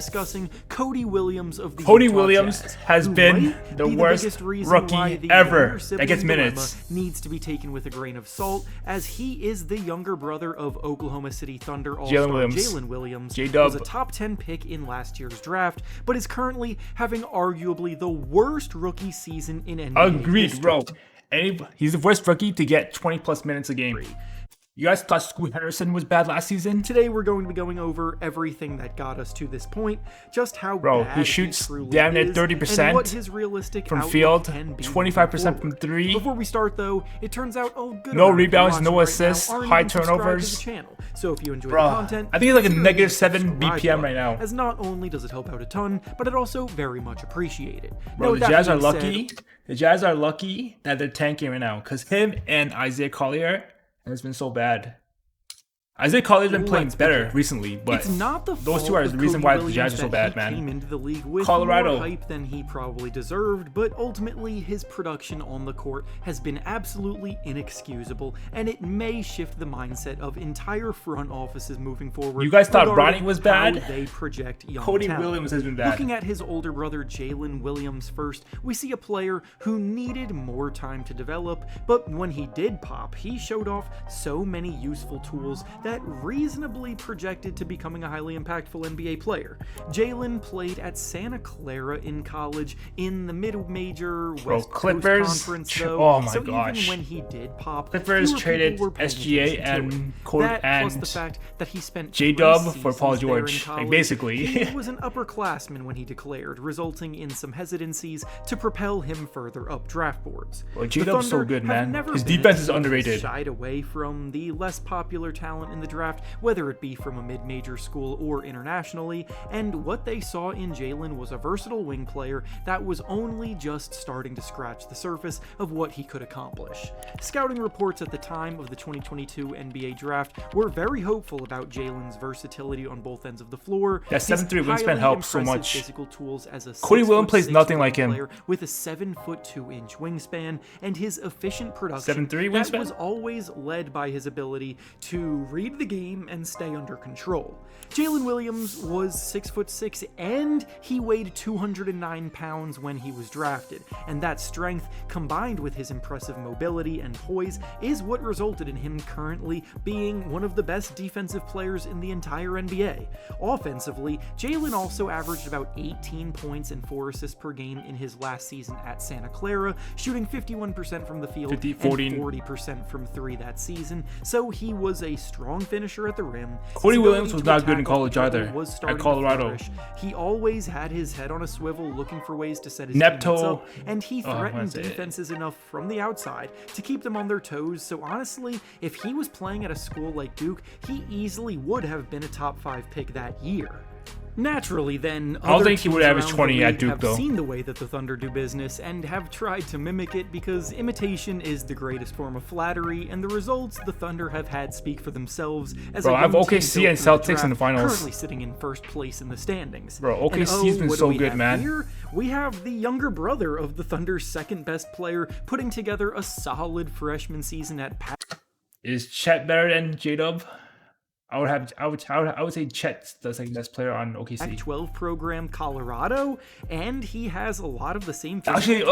discussing Cody Williams of the Cody Utah Williams Jazz, has who been might the be worst biggest reason why rookie the ever younger that sibling gets dilemma minutes. needs to be taken with a grain of salt, as he is the younger brother of Oklahoma City Thunder All-Star Jalen Williams, who was a top 10 pick in last year's draft, but is currently having arguably the worst rookie season in NBA Agreed, history. bro. He's the worst rookie to get 20+ minutes a game. You guys thought Scoot Henderson was bad last season? Today we're going to be going over everything that got us to this point, just how bad he shoots truly damn near is, 30% and what his realistic from outlook field, can be 25% from three. Before we start though, it turns out good no amount of rebounds, you no watching assists, right now aren't high even subscribed to turnovers. the channel. So if you enjoy the Bruh, content, I think it's like a consider negative hitting 7 subscribe BPM button, right now. as not only does it help out a ton, but it also very much appreciated. Bro, the Jazz are lucky. The Jazz are lucky that they're tanking right now, because him and Isaiah Collier has been so bad. Isaiah Collier's been playing better recently, but it's not the those two are the reason why the Jazz are so bad, man. Came into the league with Colorado more hype than he probably deserved, but ultimately his production on the court has been absolutely inexcusable, and it may shift the mindset of entire front offices moving forward. You guys thought Bronny was bad? How they project young Cody talent. Williams has been bad. Looking at his older brother Jalen Williams first, we see a player who needed more time to develop, but when he did pop, he showed off so many useful tools that reasonably projected to becoming a highly impactful NBA player. Jalen played at Santa Clara in college in the mid-major West Coast Conference, though. Oh my so gosh. even when he did pop, Clippers traded SGA and plus the fact that he spent J-Dub for Paul seasons there in George, college. basically. He was an upperclassman when he declared, resulting in some hesitancies to propel him further up draft boards. Well, J-Dub's so good, man. His been defense is a team underrated. Shied away from the less popular talent in the draft, whether it be from a mid-major school or internationally, and what they saw in Jalen was a versatile wing player that was only just starting to scratch the surface of what he could accomplish. Scouting reports at the time of the 2022 NBA draft were very hopeful about Jalen's versatility on both ends of the floor. That 7'3" wingspan helps so much. Physical tools as a Cody Williams plays nothing like him. Player with a 7'2" wingspan, and his efficient production 7'3" that wingspan was always led by his ability to read the game and stay under control. Jalen Williams was 6'6", and he weighed 209 pounds when he was drafted, and that strength, combined with his impressive mobility and poise, is what resulted in him currently being one of the best defensive players in the entire NBA. Offensively, Jalen also averaged about 18 points and 4 assists per game in his last season at Santa Clara, shooting 51% from the field and 40% from three that season, so he was a strong finisher at the rim. Cody Williams was not good in college either, at Colorado. He always had his head on a swivel looking for ways to set his Nepto. teammates up, and he threatened defenses enough from the outside to keep them on their toes, so honestly, if he was playing at a school like Duke, he easily would have been a top 5 pick that year. Naturally, then, I don't think he would average 20 at Duke, though. Have seen the way that the Thunder do business and have tried to mimic it, because imitation is the greatest form of flattery, and the results the Thunder have had speak for themselves. As I have OKC and Celtics in the finals, currently sitting in first place in the standings. Bro, OKC's been so good, man. Here? We have the younger brother of the Thunder's second best player putting together a solid freshman season at Is Chet better than J-Dub? I would say Chet's the second best player on OKC. Pac-12 program Colorado, and he has a lot of the same. Actually,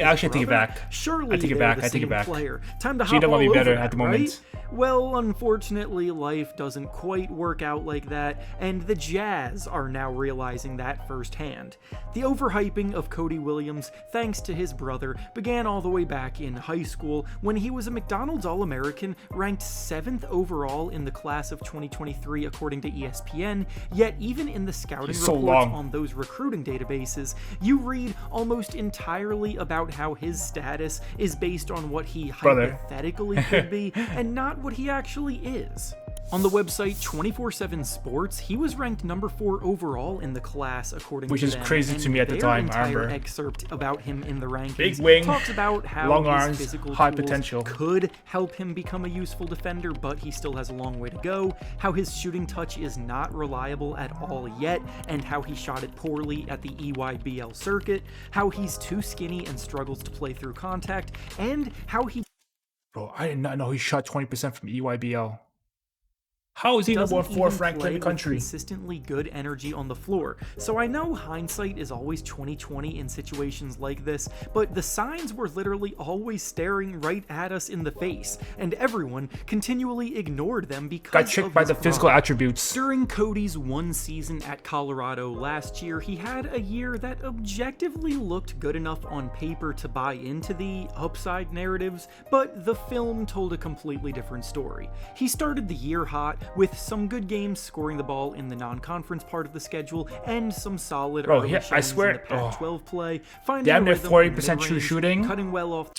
I take it back. Surely I take it back. Player. Time to hop J-Dub all might be better over at the that, moment. right? Well, unfortunately, life doesn't quite work out like that, and the Jazz are now realizing that firsthand. The overhyping of Cody Williams, thanks to his brother, began all the way back in high school when he was a McDonald's All-American, ranked 7th overall in the class of 2023 according to ESPN, yet even in the scouting reports on those recruiting databases, you read almost entirely about how his status is based on what he hypothetically could be, and not what he actually is. On the website 24/7 Sports, he was ranked number 4 overall in the class according to them. Which is crazy to me at the time, I remember. Their excerpt about him in the rankings big wing, talks about how long his arms, physical high tools potential could help him become a useful defender, but he still has a long way to go, how his shooting touch is not reliable at all yet, and how he shot it poorly at the EYBL circuit, how he's too skinny and struggles to play through contact, and how he... Bro, I did not know he shot 20% from EYBL. How is he number doesn't 4 even ranked play in the with country? consistently good energy on the floor. So I know hindsight is always 20/20 in situations like this, but the signs were literally always staring right at us in the face, and everyone continually ignored them because Got tricked by the physical attributes. During Cody's one season at Colorado last year, he had a year that objectively looked good enough on paper to buy into the upside narratives, but the film told a completely different story. He started the year hot, with some good games scoring the ball in the non-conference part of the schedule, and some solid early showings I swear, in the Pac-12 play, finding damn near a rhythm 40% in true mid-range, shooting. cutting well off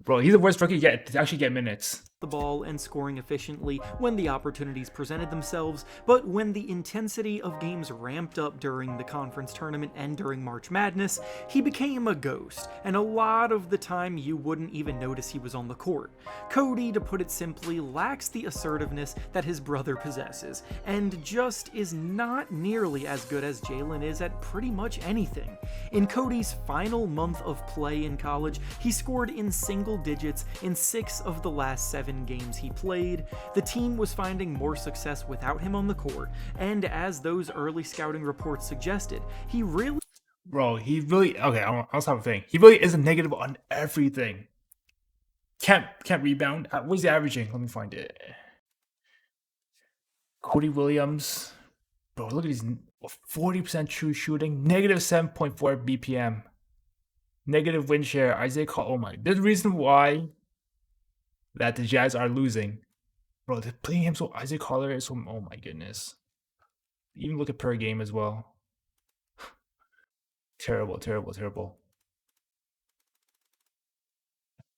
Bro, he's the worst rookie to actually get minutes. The ball and scoring efficiently when the opportunities presented themselves, but when the intensity of games ramped up during the conference tournament and during March Madness, he became a ghost, and a lot of the time you wouldn't even notice he was on the court. Cody, to put it simply, lacks the assertiveness that his brother possesses, and just is not nearly as good as Jalen is at pretty much anything. In Cody's final month of play in college, he scored in single digits in 6 of the last 7 games he played. The team was finding more success without him on the court, and as those early scouting reports suggested, he really okay, I'll have a thing. He really is a negative on everything. Can't rebound. What's he averaging? Let me find it. Cody Williams. Bro, look at these 40% true shooting, negative 7.4 BPM. Negative win share. Isaiah Collier. Oh my. There's a reason why that the Jazz are losing. Bro, they're playing him so Isaiah Collier is so. Oh my goodness. Even look at per game as well. Terrible.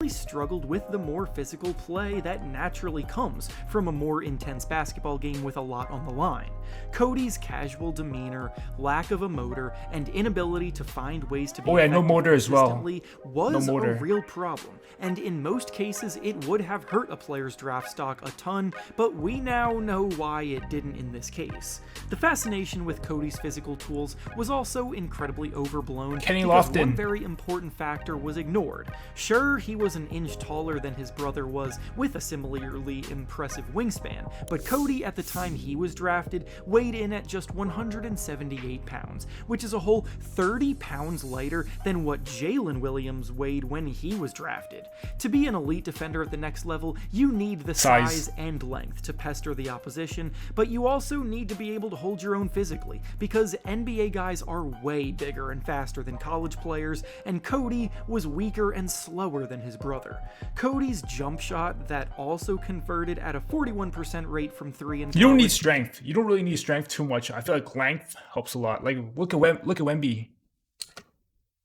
struggled with the more physical play that naturally comes from a more intense basketball game with a lot on the line. Cody's casual demeanor, lack of a motor, and inability to find ways to be no motor as well. was a real problem, and in most cases it would have hurt a player's draft stock a ton, but we now know why it didn't in this case. The fascination with Cody's physical tools was also incredibly overblown because one very important factor was ignored. Sure, he was an inch taller than his brother was, with a similarly impressive wingspan, but Cody at the time he was drafted weighed in at just 178 pounds, which is a whole 30 pounds lighter than what Jalen Williams weighed when he was drafted. To be an elite defender at the next level, you need the size and length to pester the opposition, but you also need to be able to hold your own physically, because NBA guys are way bigger and faster than college players, and Cody was weaker and slower than his brother. Cody's jump shot that also converted at a 41% rate from 3 in college. You don't need strength. You don't really need strength too much. I feel like length helps a lot. Like look at Wemby.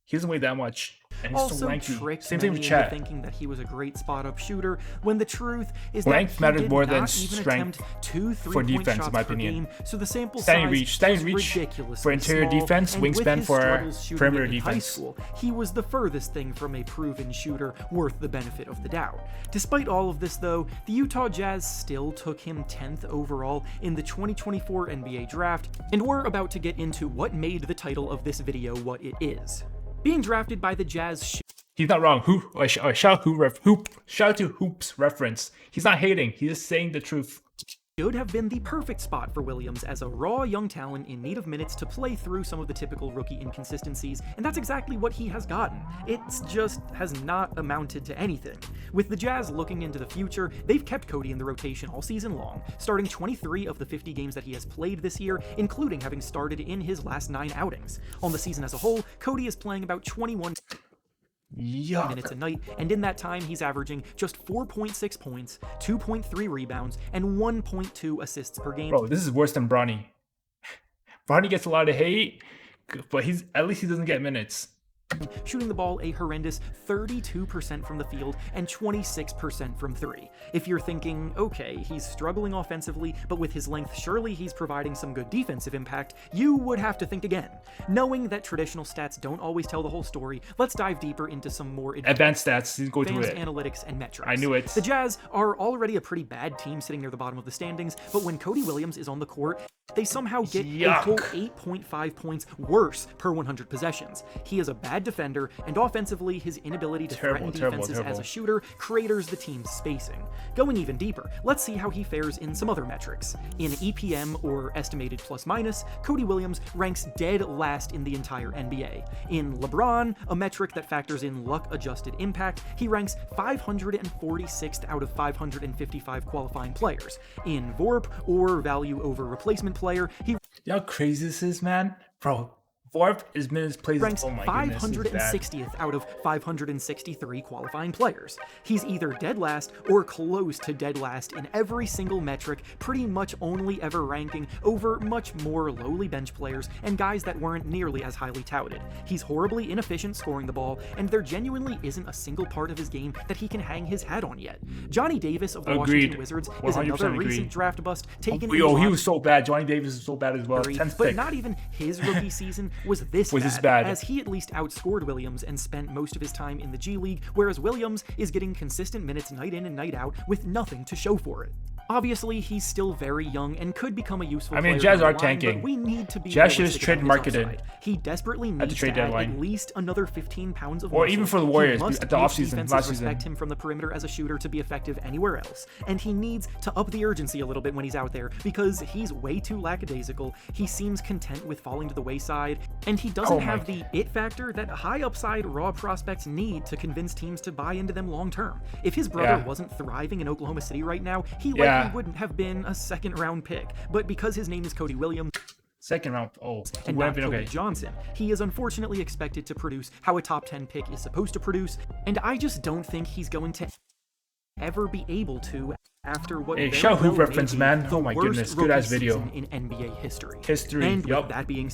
He doesn't weigh that much. And he's so lanky. Same thing with Chet. Thinking that he was a great spot-up shooter, when the truth is length that matters more than strength for defense, in my opinion. So the sample standing size reach ridiculous for interior defense, wingspan for perimeter defense. High school, he was the furthest thing from a proven shooter worth the benefit of the doubt. Despite all of this, though, the Utah Jazz still took him 10th overall in the 2024 NBA Draft, and we're about to get into what made the title of this video what it is. Being drafted by the Jazz. He's not wrong. Shout out to Hoops reference. He's not hating. He's just saying the truth. Should have been the perfect spot for Williams as a raw young talent in need of minutes to play through some of the typical rookie inconsistencies, and that's exactly what he has gotten. It just has not amounted to anything. With the Jazz looking into the future, they've kept Cody in the rotation all season long, starting 23 of the 50 games that he has played this year, including having started in his last 9 outings. On the season as a whole, Cody is playing about 21 minutes a night, and in that time he's averaging just 4.6 points, 2.3 rebounds, and 1.2 assists per game. Bro, this is worse than Bronny. Bronney gets a lot of hate, but at least he doesn't get minutes. Shooting the ball a horrendous 32% from the field and 26% from 3. If you're thinking, okay, he's struggling offensively, but with his length, surely he's providing some good defensive impact, you would have to think again. Knowing that traditional stats don't always tell the whole story, let's dive deeper into some more advanced stats. Go to it. Analytics and metrics. I knew it. The Jazz are already a pretty bad team sitting near the bottom of the standings, but when Cody Williams is on the court, they somehow get a whole 8.5 points worse per 100 possessions. He is a bad defender, and offensively, his inability to threaten defenses as a shooter craters the team's spacing. Going even deeper, let's see how he fares in some other metrics. In EPM, or estimated plus-minus, Cody Williams ranks dead last in the entire NBA. In LeBron, a metric that factors in luck-adjusted impact, he ranks 546th out of 555 qualifying players. In VORP, or value over replacement player, he how crazy this is, man, bro. VORP is minutes played. Ranks oh my 560th out of 563 qualifying players. He's either dead last or close to dead last in every single metric, pretty much only ever ranking over much more lowly bench players and guys that weren't nearly as highly touted. He's horribly inefficient scoring the ball, and there genuinely isn't a single part of his game that he can hang his hat on yet. Johnny Davis of the Washington Wizards is another recent draft bust taken. He was so bad. Johnny Davis is so bad as well. But not even his rookie season was this bad, as he at least outscored Williams and spent most of his time in the G League, whereas Williams is getting consistent minutes night in and night out with nothing to show for it. Obviously, he's still very young and could become a useful player. Jazz are line, tanking. But we need to be Jazz should just trade marketed. He desperately needs to add at least another 15 pounds of or muscle. even for the Warriors at the offseason, last season. Respect him from the perimeter as a shooter to be effective anywhere else, and he needs to up the urgency a little bit when he's out there because he's way too lackadaisical. He seems content with falling to the wayside, and he doesn't have the it factor that high upside raw prospects need to convince teams to buy into them long term. If his brother wasn't thriving in Oklahoma City right now, he likely wouldn't have been a second-round pick. But because his name is Cody Williams, second round, and not Cody Johnson, he is unfortunately expected to produce how a top 10 pick is supposed to produce, and I just don't think he's going to ever be able to after what show hoop reference, man. Oh my goodness, good ass video in NBA history. And with that being